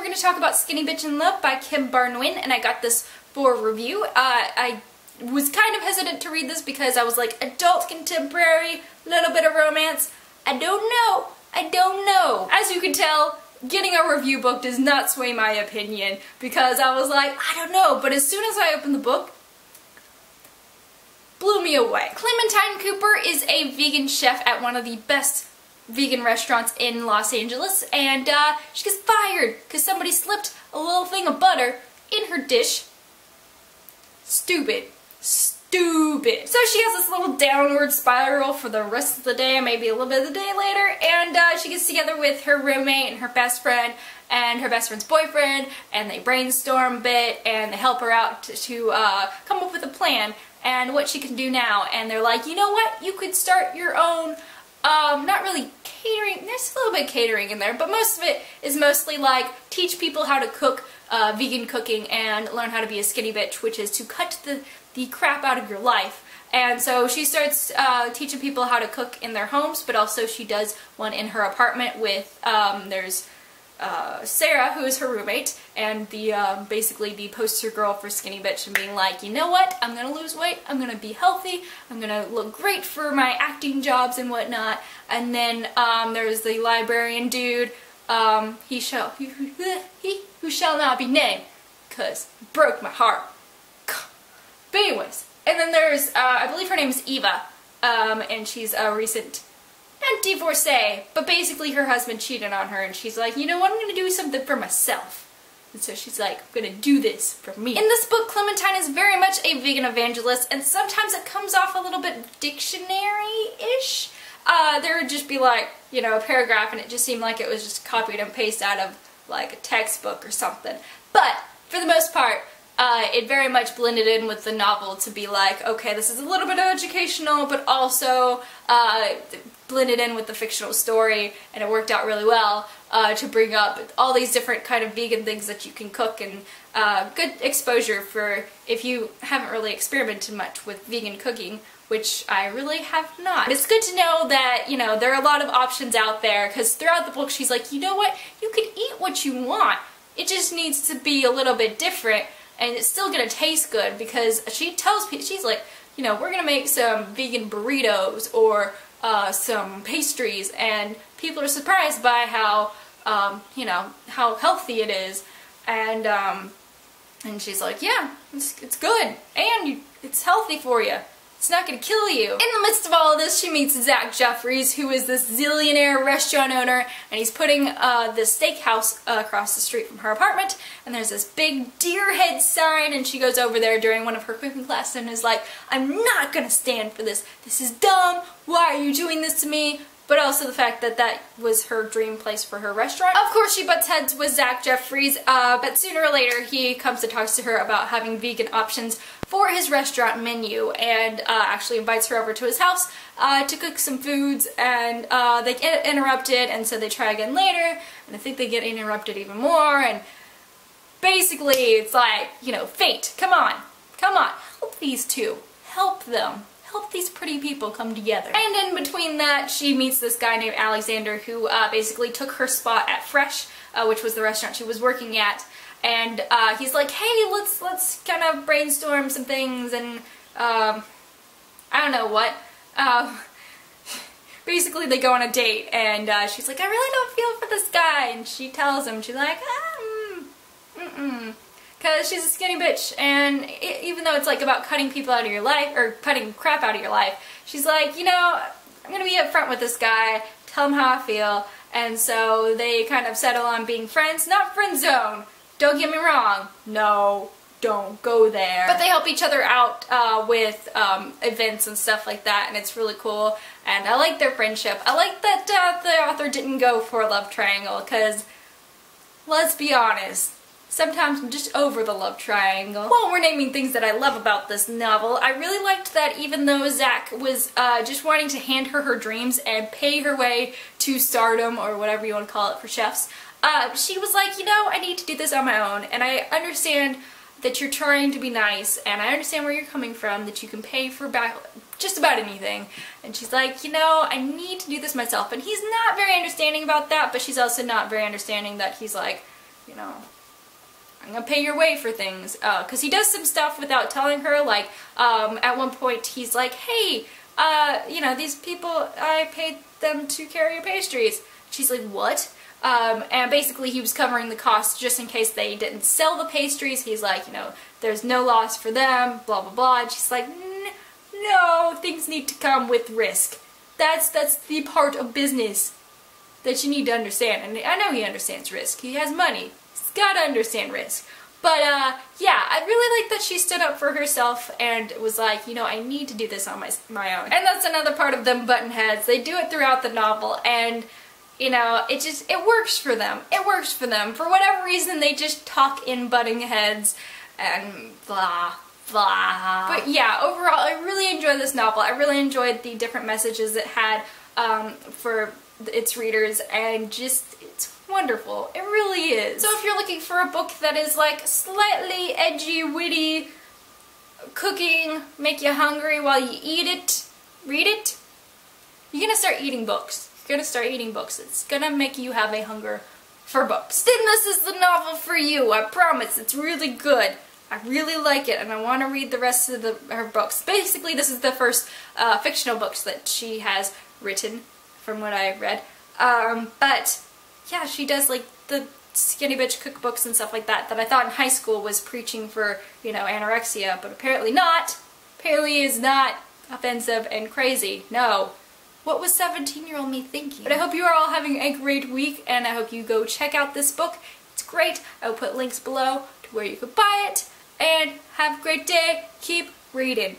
we're going to talk about Skinny Bitch in Love by Barnouin, and I got this for review. I was kind of hesitant to read this because I was like, adult contemporary, little bit of romance. I don't know. As you can tell, getting a review book does not sway my opinion because I was like, I don't know, but as soon as I opened the book, blew me away. Clementine Cooper is a vegan chef at one of the best vegan restaurants in Los Angeles, and she gets fired because somebody slipped a little thing of butter in her dish. Stupid. So she has this little downward spiral for the rest of the day, maybe a little bit of the day later, and she gets together with her roommate and her best friend and her best friend's boyfriend, and they brainstorm a bit, and they help her out to come up with a plan and what she can do now. And they're like, you know what, you could start your own, not really catering, there's a little bit of catering in there, but most of it is mostly like teach people how to cook vegan cooking and learn how to be a skinny bitch, which is to cut the crap out of your life. And so she starts teaching people how to cook in their homes, but also she does one in her apartment with, there's Sarah, who is her roommate, and the basically the poster girl for Skinny Bitch, and being like, you know what, I'm gonna lose weight, I'm gonna be healthy, I'm gonna look great for my acting jobs and whatnot. And then there's the librarian dude, he who shall not be named, cause broke my heart. But anyways, and then there's, I believe her name is Eva, and she's a recent, not divorcee, but basically her husband cheated on her, and she's like, you know what, I'm gonna do something for myself. And so she's like, I'm gonna do this for me. In this book, Clementine is very much a vegan evangelist, and sometimes it comes off a little bit dictionary-ish. There would just be like, you know, a paragraph, and it just seemed like it was just copied and pasted out of like a textbook or something. But for the most part, it very much blended in with the novel to be like, okay, this is a little bit educational, but also blended in with the fictional story, and it worked out really well to bring up all these different kind of vegan things that you can cook, and good exposure for if you haven't really experimented much with vegan cooking, which I really have not. It's good to know that, you know, there are a lot of options out there, because throughout the book she's like, you know what, you could eat what you want. It just needs to be a little bit different, and it's still gonna taste good, because she tells people, she's like, you know, we're gonna make some vegan burritos or some pastries, and people are surprised by how, you know, how healthy it is, and she's like, yeah, it's good, and it's healthy for you. It's not gonna kill you. In the midst of all of this, she meets Jeffries, who is this zillionaire restaurant owner, and he's putting this steakhouse across the street from her apartment, and there's this big deer head sign, and she goes over there during one of her cooking classes and is like, I'm not gonna stand for this. This is dumb. Why are you doing this to me? But also the fact that that was her dream place for her restaurant. Of course she butts heads with Jeffries, but sooner or later he comes to talk to her about having vegan options for his restaurant menu, and actually invites her over to his house to cook some foods, and they get interrupted, and so they try again later, and I think they get interrupted even more, and basically it's like, you know, fate, come on, help these two, help them. Help these pretty people come together. And in between that, she meets this guy named Alexander, who basically took her spot at Fresh, which was the restaurant she was working at. And he's like, hey, let's kind of brainstorm some things, and I don't know what. Basically they go on a date, and she's like, I really don't feel for this guy. And she tells him, she's like, because she's a skinny bitch, and even though it's like about cutting people out of your life, or cutting crap out of your life, she's like, you know, I'm gonna be upfront with this guy, tell him how I feel, and so they kind of settle on being friends, not friend zone, don't get me wrong, no, don't go there. But they help each other out with events and stuff like that, and it's really cool, and I like their friendship. I like that the author didn't go for a love triangle, because, let's be honest, sometimes I'm just over the love triangle. While we're naming things that I love about this novel, I really liked that even though Zach was just wanting to hand her dreams and pay her way to stardom, or whatever you want to call it for chefs, she was like, you know, I need to do this on my own, and I understand that you're trying to be nice, and I understand where you're coming from, that you can pay for just about anything. And she's like, you know, I need to do this myself. And he's not very understanding about that, but she's also not very understanding that he's like, you know, I'm gonna pay your way for things. Because he does some stuff without telling her, like, at one point he's like, hey, you know, these people, I paid them to carry your pastries. She's like, what? And basically he was covering the cost just in case they didn't sell the pastries. He's like, you know, there's no loss for them, blah, blah, blah. And she's like, no, things need to come with risk. That's the part of business that you need to understand. And I know he understands risk. He has money. He's got to understand risk. But, yeah, I really like that she stood up for herself and was like, you know, I need to do this on my own. And that's another part of them button heads. They do it throughout the novel, and, you know, it works for them. It works for them. For whatever reason, they just talk in butting heads and blah, blah. But yeah, overall, I really enjoyed this novel. I really enjoyed the different messages it had for its readers, and just, it's wonderful. It really is. So if you're looking for a book that is like slightly edgy, witty, cooking, make you hungry while you eat it, read it, you're gonna start eating books. You're gonna start eating books. It's gonna make you have a hunger for books. Then this is the novel for you. I promise. It's really good. I really like it, and I want to read the rest of her books. Basically, this is the first fictional books that she has written, from what I read. But yeah, she does like the skinny bitch cookbooks and stuff like that I thought in high school was preaching for, you know, anorexia, but apparently not. Apparently is not offensive and crazy. No. What was 17-year-old me thinking? But I hope you are all having a great week, and I hope you go check out this book. It's great. I will put links below to where you could buy it. And have a great day. Keep reading.